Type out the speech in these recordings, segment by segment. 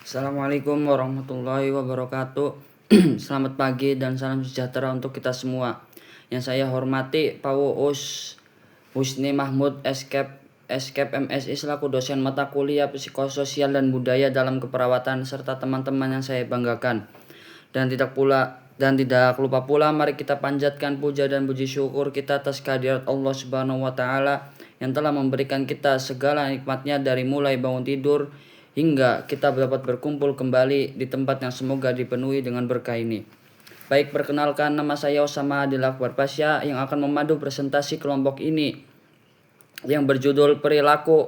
Assalamualaikum warahmatullahi wabarakatuh. Selamat pagi dan salam sejahtera untuk kita semua. Yang saya hormati Pak Uus Husni Mahmud Eskep MSI selaku dosen mata kuliah Psikososial dan Budaya dalam Keperawatan serta teman-teman yang saya banggakan. Dan tidak lupa pula mari kita panjatkan puja dan puji syukur kita atas kehadirat Allah Subhanahu wa taala yang telah memberikan kita segala nikmatnya dari mulai bangun tidur hingga kita dapat berkumpul kembali di tempat yang semoga dipenuhi dengan berkah ini. Baik, perkenalkan, nama saya Osama Adil Akbar Pasya yang akan memandu presentasi kelompok ini yang berjudul Perilaku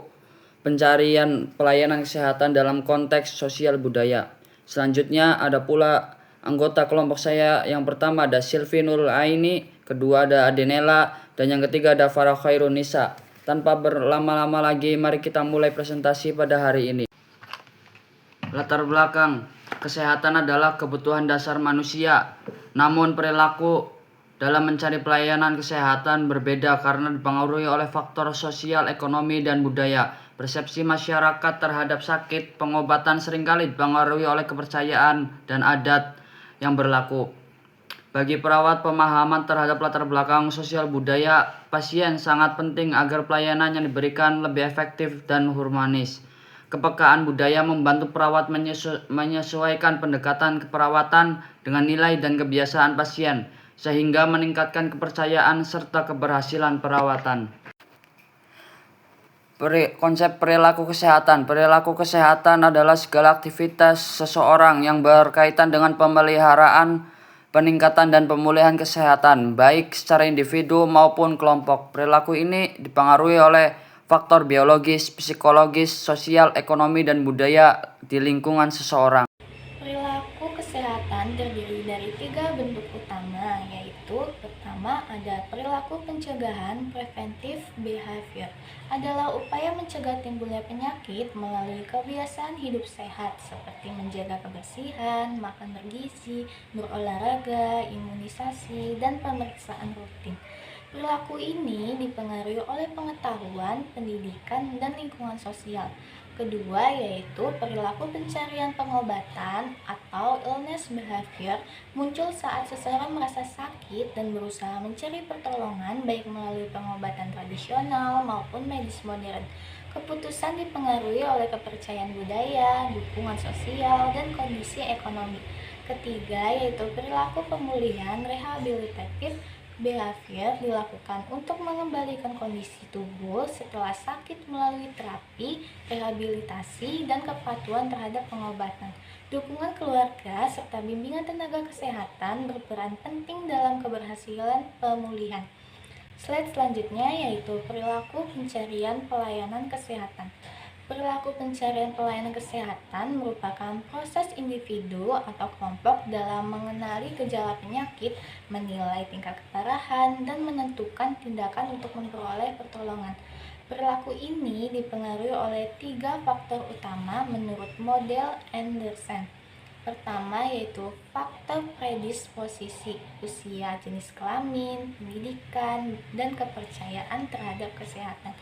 Pencarian Pelayanan Kesehatan dalam Konteks Sosial Budaya. Selanjutnya ada pula anggota kelompok saya. Yang pertama ada Silvi Nurul Aini, kedua ada Adenela, dan yang ketiga ada Farah Khairun Nisa. Tanpa berlama-lama lagi, mari kita mulai presentasi pada hari ini. Latar belakang, kesehatan adalah kebutuhan dasar manusia. Namun perilaku dalam mencari pelayanan kesehatan berbeda karena dipengaruhi oleh faktor sosial, ekonomi, dan budaya. Persepsi masyarakat terhadap sakit, pengobatan seringkali dipengaruhi oleh kepercayaan dan adat yang berlaku. Bagi perawat, pemahaman terhadap latar belakang sosial budaya pasien sangat penting agar pelayanan yang diberikan lebih efektif dan humanis. Kepekaan budaya membantu perawat menyesuaikan pendekatan keperawatan dengan nilai dan kebiasaan pasien, sehingga meningkatkan kepercayaan serta keberhasilan perawatan. Konsep perilaku kesehatan. Perilaku kesehatan adalah segala aktivitas seseorang yang berkaitan dengan pemeliharaan, peningkatan dan pemulihan kesehatan, baik secara individu maupun kelompok. Perilaku ini dipengaruhi oleh faktor biologis, psikologis, sosial, ekonomi, dan budaya di lingkungan seseorang. Perilaku kesehatan terdiri dari 3 bentuk utama, yaitu pertama ada perilaku pencegahan. Preventive behavior adalah upaya mencegah timbulnya penyakit melalui kebiasaan hidup sehat seperti menjaga kebersihan, makan bergizi, berolahraga, imunisasi, dan pemeriksaan rutin. Perilaku ini dipengaruhi oleh pengetahuan, pendidikan, dan lingkungan sosial. Kedua yaitu perilaku pencarian pengobatan atau illness behavior, muncul saat seseorang merasa sakit dan berusaha mencari pertolongan baik melalui pengobatan tradisional maupun medis modern. Keputusan dipengaruhi oleh kepercayaan budaya, dukungan sosial, dan kondisi ekonomi. Ketiga yaitu perilaku pemulihan rehabilitatif behavior, dilakukan untuk mengembalikan kondisi tubuh setelah sakit melalui terapi, rehabilitasi, dan kepatuhan terhadap pengobatan. Dukungan keluarga serta bimbingan tenaga kesehatan berperan penting dalam keberhasilan pemulihan. Slide selanjutnya yaitu perilaku pencarian pelayanan kesehatan. Perilaku pencarian pelayanan kesehatan merupakan proses individu atau kelompok dalam mengenali gejala penyakit, menilai tingkat keparahan, dan menentukan tindakan untuk memperoleh pertolongan. Perilaku ini dipengaruhi oleh 3 faktor utama menurut model Anderson. Pertama yaitu faktor predisposisi, usia, jenis kelamin, pendidikan, dan kepercayaan terhadap kesehatan.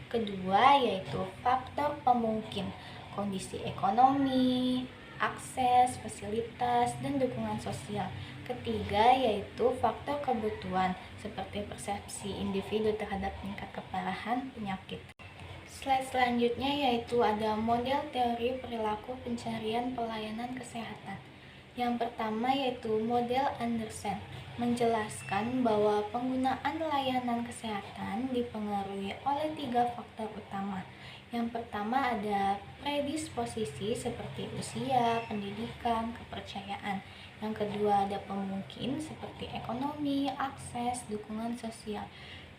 Kedua yaitu faktor pemungkin, kondisi ekonomi, akses, fasilitas, dan dukungan sosial. Ketiga yaitu faktor kebutuhan seperti persepsi individu terhadap tingkat keparahan penyakit. Slide selanjutnya yaitu ada model teori perilaku pencarian pelayanan kesehatan. Yang pertama yaitu model Anderson, menjelaskan bahwa penggunaan layanan kesehatan dipengaruhi oleh 3 faktor utama. Yang pertama ada predisposisi seperti usia, pendidikan, kepercayaan. Yang kedua ada pemungkin seperti ekonomi, akses, dukungan sosial.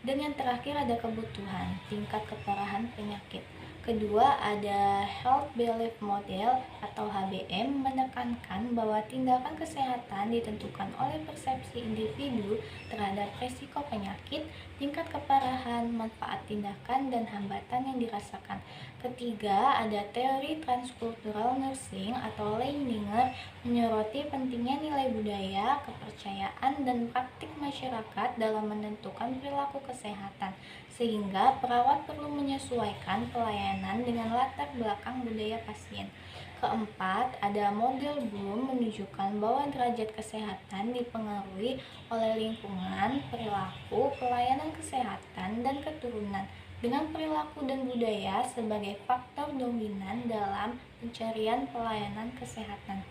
Dan yang terakhir ada kebutuhan, tingkat keparahan penyakit. Kedua ada Health Belief Model atau HBM, menekankan bahwa tindakan kesehatan ditentukan oleh persepsi individu terhadap risiko penyakit, tingkat keparahan, manfaat tindakan, dan hambatan yang dirasakan. Ketiga ada teori transkultural nursing atau Leininger, menyoroti pentingnya nilai budaya, kepercayaan, dan praktik masyarakat dalam menentukan perilaku kesehatan, sehingga perawat perlu menyesuaikan pelayanan dengan latar belakang budaya pasien. keempat, ada model Bloom menunjukkan bahwa derajat kesehatan dipengaruhi oleh lingkungan, perilaku, pelayanan kesehatan, dan keturunan, dengan perilaku dan budaya sebagai faktor dominan dalam pencarian pelayanan kesehatan.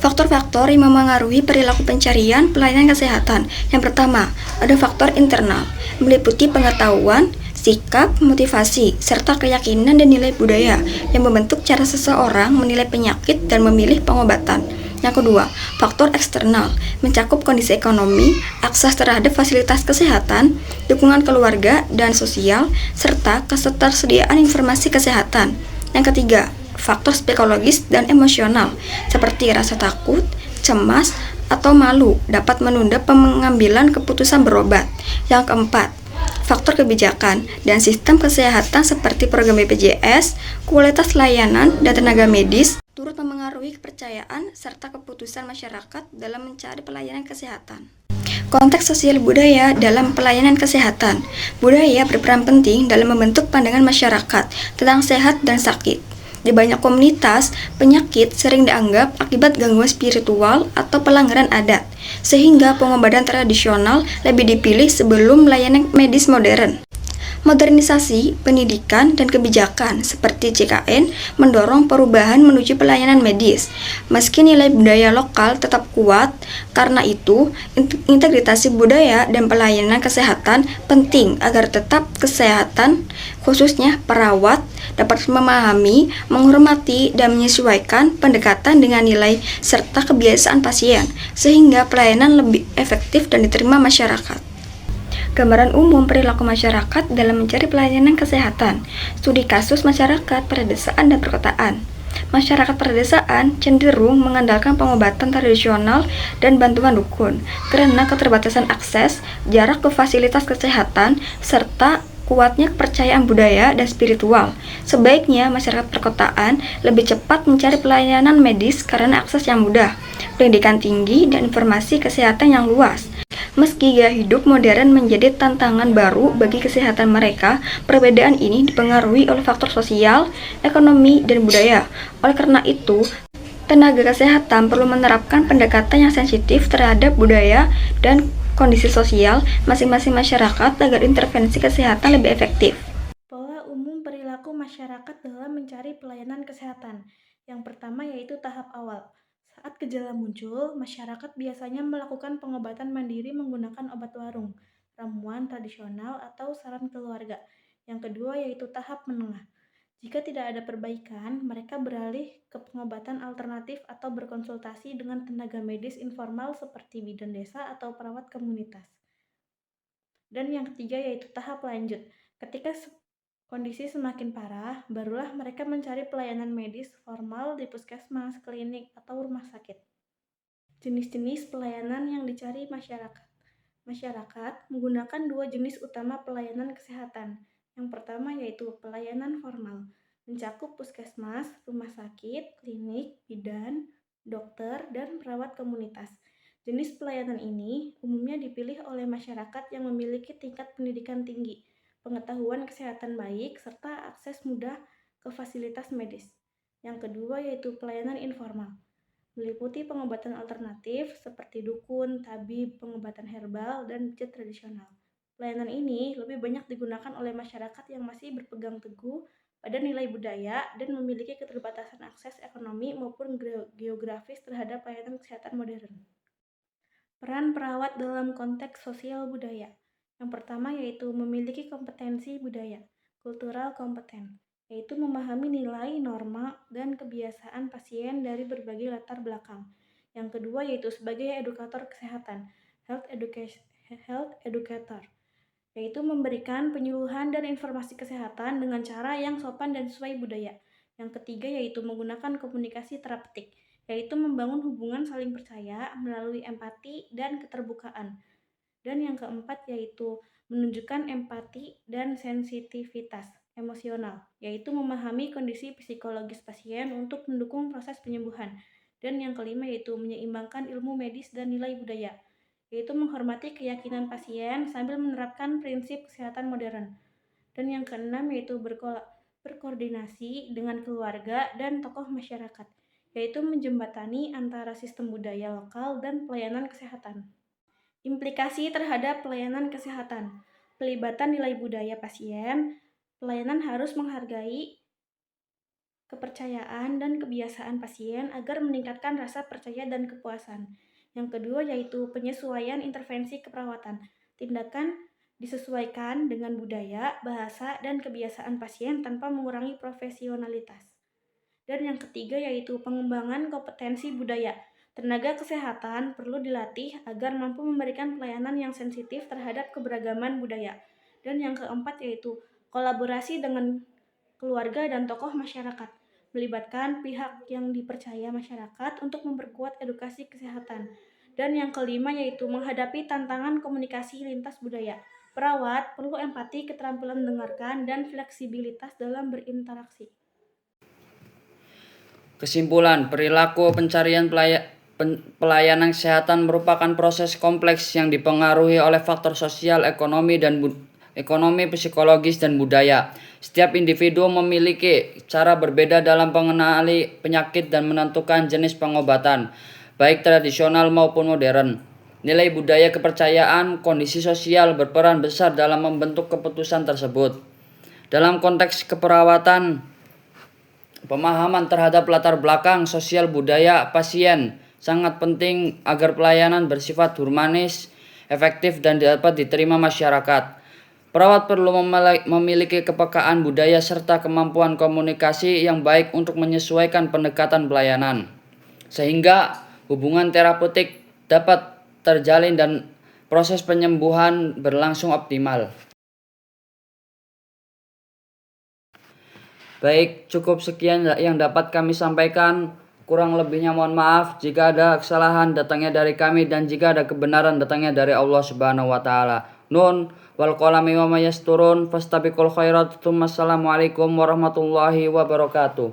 Faktor-faktor yang memengaruhi perilaku pencarian pelayanan kesehatan. Yang pertama, ada faktor internal, meliputi pengetahuan, sikap, motivasi, serta keyakinan dan nilai budaya yang membentuk cara seseorang menilai penyakit dan memilih pengobatan. Yang kedua, faktor eksternal, mencakup kondisi ekonomi, akses terhadap fasilitas kesehatan, dukungan keluarga dan sosial, serta ketersediaan informasi kesehatan. Yang ketiga, faktor psikologis dan emosional, seperti rasa takut, cemas, atau malu dapat menunda pengambilan keputusan berobat. Yang keempat, faktor kebijakan dan sistem kesehatan seperti program BPJS, kualitas layanan, dan tenaga medis turut memengaruhi kepercayaan serta keputusan masyarakat dalam mencari pelayanan kesehatan. Konteks sosial budaya dalam pelayanan kesehatan. Budaya berperan penting dalam membentuk pandangan masyarakat tentang sehat dan sakit. Di banyak komunitas, penyakit sering dianggap akibat gangguan spiritual atau pelanggaran adat, sehingga pengobatan tradisional lebih dipilih sebelum layanan medis modern. Modernisasi pendidikan dan kebijakan seperti JKN mendorong perubahan menuju pelayanan medis. Meski nilai budaya lokal tetap kuat, karena itu integrasi budaya dan pelayanan kesehatan penting agar tetap kesehatan, khususnya perawat, dapat memahami, menghormati, dan menyesuaikan pendekatan dengan nilai serta kebiasaan pasien, sehingga pelayanan lebih efektif dan diterima masyarakat. Gambaran umum perilaku masyarakat dalam mencari pelayanan kesehatan. Studi kasus masyarakat pedesaan dan perkotaan. Masyarakat pedesaan cenderung mengandalkan pengobatan tradisional dan bantuan dukun karena keterbatasan akses, jarak ke fasilitas kesehatan, serta kuatnya kepercayaan budaya dan spiritual. Sebaiknya masyarakat perkotaan lebih cepat mencari pelayanan medis karena akses yang mudah, pendidikan tinggi, dan informasi kesehatan yang luas. Meski gaya hidup modern menjadi tantangan baru bagi kesehatan mereka, perbedaan ini dipengaruhi oleh faktor sosial, ekonomi, dan budaya. Oleh karena itu, tenaga kesehatan perlu menerapkan pendekatan yang sensitif terhadap budaya dan kondisi sosial masing-masing masyarakat agar intervensi kesehatan lebih efektif. Pola umum perilaku masyarakat dalam mencari pelayanan kesehatan. Yang pertama yaitu tahap awal. Saat gejala muncul, masyarakat biasanya melakukan pengobatan mandiri menggunakan obat warung, ramuan tradisional, atau saran keluarga. Yang kedua yaitu tahap menengah. Jika tidak ada perbaikan, mereka beralih ke pengobatan alternatif atau berkonsultasi dengan tenaga medis informal seperti bidan desa atau perawat komunitas. Dan yang ketiga yaitu tahap lanjut. Ketika kondisi semakin parah, barulah mereka mencari pelayanan medis formal di puskesmas, klinik, atau rumah sakit. Jenis-jenis pelayanan yang dicari masyarakat. Masyarakat menggunakan dua jenis utama pelayanan kesehatan. Yang pertama yaitu pelayanan formal, mencakup puskesmas, rumah sakit, klinik, bidan, dokter, dan perawat komunitas. Jenis pelayanan ini umumnya dipilih oleh masyarakat yang memiliki tingkat pendidikan tinggi, pengetahuan kesehatan baik, serta akses mudah ke fasilitas medis. Yang kedua yaitu pelayanan informal, meliputi pengobatan alternatif seperti dukun, tabib, pengobatan herbal, dan pijat tradisional. Pelayanan ini lebih banyak digunakan oleh masyarakat yang masih berpegang teguh pada nilai budaya dan memiliki keterbatasan akses ekonomi maupun geografis terhadap pelayanan kesehatan modern. Peran perawat dalam konteks sosial budaya. Yang pertama yaitu memiliki kompetensi budaya, cultural competence, yaitu memahami nilai, norma, dan kebiasaan pasien dari berbagai latar belakang. Yang kedua yaitu sebagai edukator kesehatan, health educator, yaitu memberikan penyuluhan dan informasi kesehatan dengan cara yang sopan dan sesuai budaya. Yang ketiga yaitu menggunakan komunikasi terapeutik, yaitu membangun hubungan saling percaya melalui empati dan keterbukaan. Dan yang keempat yaitu menunjukkan empati dan sensitivitas emosional, yaitu memahami kondisi psikologis pasien untuk mendukung proses penyembuhan. Dan yang kelima yaitu menyeimbangkan ilmu medis dan nilai budaya, yaitu menghormati keyakinan pasien sambil menerapkan prinsip kesehatan modern. Dan yang keenam yaitu berkoordinasi dengan keluarga dan tokoh masyarakat, yaitu menjembatani antara sistem budaya lokal dan pelayanan kesehatan. Implikasi terhadap pelayanan kesehatan. Pelibatan nilai budaya pasien, pelayanan harus menghargai kepercayaan dan kebiasaan pasien agar meningkatkan rasa percaya dan kepuasan. Yang kedua yaitu penyesuaian intervensi keperawatan. Tindakan disesuaikan dengan budaya, bahasa, dan kebiasaan pasien tanpa mengurangi profesionalitas. Dan yang ketiga yaitu pengembangan kompetensi budaya. Tenaga kesehatan perlu dilatih agar mampu memberikan pelayanan yang sensitif terhadap keberagaman budaya. Dan yang keempat yaitu kolaborasi dengan keluarga dan tokoh masyarakat. Melibatkan pihak yang dipercaya masyarakat untuk memperkuat edukasi kesehatan. Dan yang kelima yaitu menghadapi tantangan komunikasi lintas budaya. Perawat perlu empati, keterampilan mendengarkan, dan fleksibilitas dalam berinteraksi. Kesimpulan, perilaku pencarian pelayanan kesehatan merupakan proses kompleks yang dipengaruhi oleh faktor sosial, ekonomi, psikologis, dan budaya. Setiap individu memiliki cara berbeda dalam mengenali penyakit dan menentukan jenis pengobatan, baik tradisional maupun modern. Nilai budaya kepercayaan, kondisi sosial berperan besar dalam membentuk keputusan tersebut. Dalam konteks keperawatan, pemahaman terhadap latar belakang sosial budaya pasien sangat penting agar pelayanan bersifat humanis, efektif, dan dapat diterima masyarakat. Perawat perlu memiliki kepekaan budaya serta kemampuan komunikasi yang baik untuk menyesuaikan pendekatan pelayanan, sehingga hubungan terapeutik dapat terjalin dan proses penyembuhan berlangsung optimal. Baik, cukup sekian yang dapat kami sampaikan. Kurang lebihnya mohon maaf. Jika ada kesalahan datangnya dari kami dan jika ada kebenaran datangnya dari Allah Subhanahu wa taala. Nun wal qalami wa may yasturun fastabiqul khairat. Assalamualaikum warahmatullahi wabarakatuh.